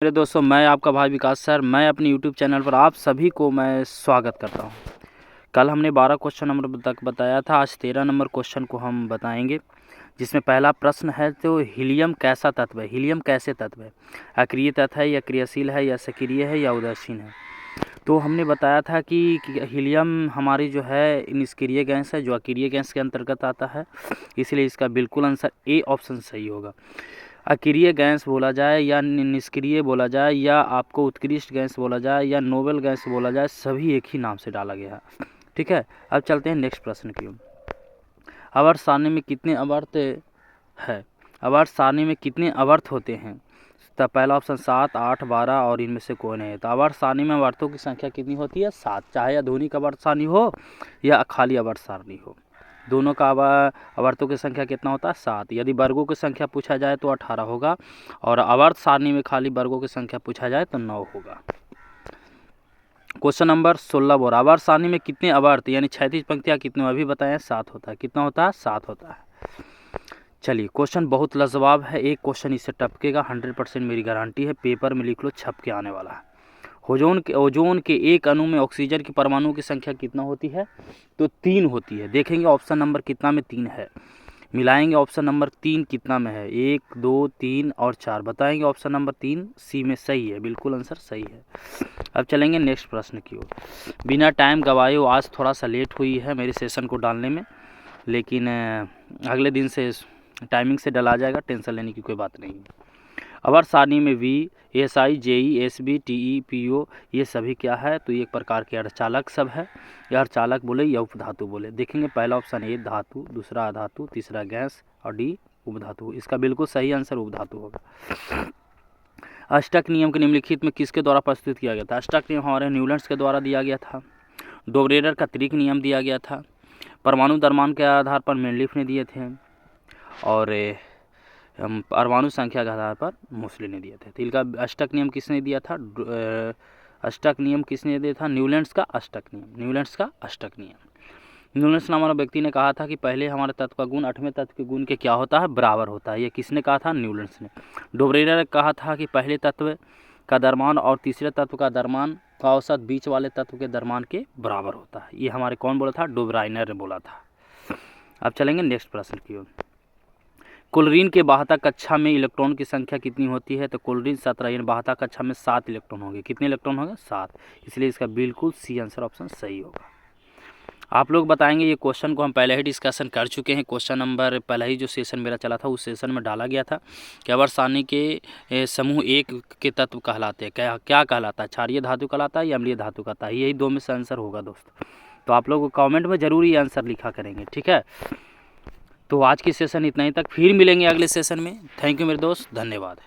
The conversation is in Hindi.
मेरे दोस्तों, मैं आपका भाई विकास सर। मैं अपने यूट्यूब चैनल पर आप सभी को मैं स्वागत करता हूं। कल हमने 12 क्वेश्चन नंबर तक बताया था, आज 13 नंबर क्वेश्चन को हम बताएंगे, जिसमें पहला प्रश्न है तो हीलियम कैसा तत्व है, हीलियम कैसे तत्व है, अक्रिय तत्व है या क्रियाशील है या सक्रिय है या उदासीन है। तो हमने बताया था कि हीलियम हमारी जो है निष्क्रिय गैस है, जो अक्रिय गैस के अंतर्गत आता है, इसलिए इसका बिल्कुल आंसर ए ऑप्शन सही होगा। अक्रिय गैस बोला जाए या निष्क्रिय बोला जाए या आपको उत्कृष्ट गैस बोला जाए या नोबेल गैस बोला जाए, सभी एक ही नाम से डाला गया है। ठीक है, अब चलते हैं नेक्स्ट प्रश्न की। आवर्त सारणी में कितने आवर्त है, आवर्त सारणी में कितने आवर्त होते हैं? तो पहला ऑप्शन 7, 8, 12 और इनमें से कोई नहीं है। तो आवर्त सारणी में आवर्तों की संख्या कितनी होती है? 7, चाहे आधुनिक आवर्त सारणी हो या खाली आवर्त सारणी हो, दोनों का आवर्तों की संख्या कितना होता है? 7। यदि वर्गों की संख्या पूछा जाए तो 18 होगा, और आवर्त सारणी में खाली वर्गों की संख्या पूछा जाए तो 9 होगा। क्वेश्चन नंबर 16 बोल रहा, आवर्त सारणी में कितने आवर्त यानी 36 पंक्तियाँ कितने? अभी बताएं, 7 होता है। कितना होता है? 7 होता है। चलिए, क्वेश्चन बहुत लाजवाब है, एक क्वेश्चन इससे टपकेगा, 100% मेरी गारंटी है। पेपर में लिख लो, छप के आने वाला है। ओजोन के एक अणु में ऑक्सीजन की परमाणु की संख्या कितना होती है? तो 3 होती है। देखेंगे ऑप्शन नंबर कितना में 3 है, मिलाएंगे ऑप्शन नंबर 3 कितना में है, 1, 2, 3 और 4, बताएंगे ऑप्शन नंबर 3 सी में सही है, बिल्कुल आंसर सही है। अब चलेंगे नेक्स्ट प्रश्न की ओर। बिना टाइम गवाए, आज थोड़ा सा लेट हुई है मेरे सेशन को डालने में, लेकिन अगले दिन से टाइमिंग से डला जाएगा, टेंशन लेने की कोई बात नहीं है। आवर्त सारणी में V, S I, J E, S B, T E, P O, ये सभी क्या है? तो ये एक प्रकार के अर्धचालक सब है, या अर्धचालक बोले या उपधातु बोले। देखेंगे पहला ऑप्शन ए धातु, दूसरा अधातु, तीसरा गैस और डी उपधातु। इसका बिल्कुल सही आंसर उपधातु होगा। अष्टक नियम के निम्नलिखित में किसके द्वारा प्रस्तुत किया गया था? अष्टक नियम हमारे न्यूलैंड्स के द्वारा दिया गया था। डोब्रेयर का त्रिक नियम दिया गया था। परमाणु द्रव्यमान के आधार पर मेंडलीफ ने दिए थे, और परमाणु संख्या के आधार पर मोसले ने दिए थे। तो इनका अष्टक नियम किसने दिया था? अष्टक नियम किसने दिया था? न्यूलैंड्स का अष्टक नियम, न्यूलैंड्स का अष्टक नियम। न्यूलैंड्स नाम वाला व्यक्ति ने कहा था कि पहले हमारे तत्व का गुण 8वें तत्व के गुण के क्या होता है? बराबर होता है। ये किसने कहा था? न्यूलैंड्स ने। डोब्रेयर ने कहा था कि पहले तत्व का द्रव्यमान और तीसरे तत्व का द्रव्यमान का औसत बीच वाले तत्व के द्रव्यमान के बराबर होता है। ये हमारे कौन बोला था? डोब्राइनर ने बोला था। अब चलेंगे नेक्स्ट प्रश्न की ओर। क्लोरीन के बाहता कक्षा में इलेक्ट्रॉन की संख्या कितनी होती है? तो क्लोरीन 17, यानी बाहता कक्षा में 7 इलेक्ट्रॉन होंगे। कितने इलेक्ट्रॉन होंगे? 7। इसलिए इसका बिल्कुल सी आंसर ऑप्शन सही होगा। आप लोग बताएंगे, ये क्वेश्चन को हम पहले ही डिस्कशन कर चुके हैं। क्वेश्चन नंबर पहला ही जो सेशन मेरा चला था, उस सेशन में डाला गया था कि आवर्त सारणी के समूह 1 के तत्व कहलाते हैं। क्या कहलाता है? क्षारीय धातु कहलाता है या अम्लीय धातु कहलाता है? यही 2 में से आंसर होगा दोस्तों। तो आप लोग कॉमेंट में जरूर ये आंसर लिखा करेंगे, ठीक है। तो आज की सेशन इतना ही तक, फिर मिलेंगे अगले सेशन में। थैंक यू मेरे दोस्त, धन्यवाद।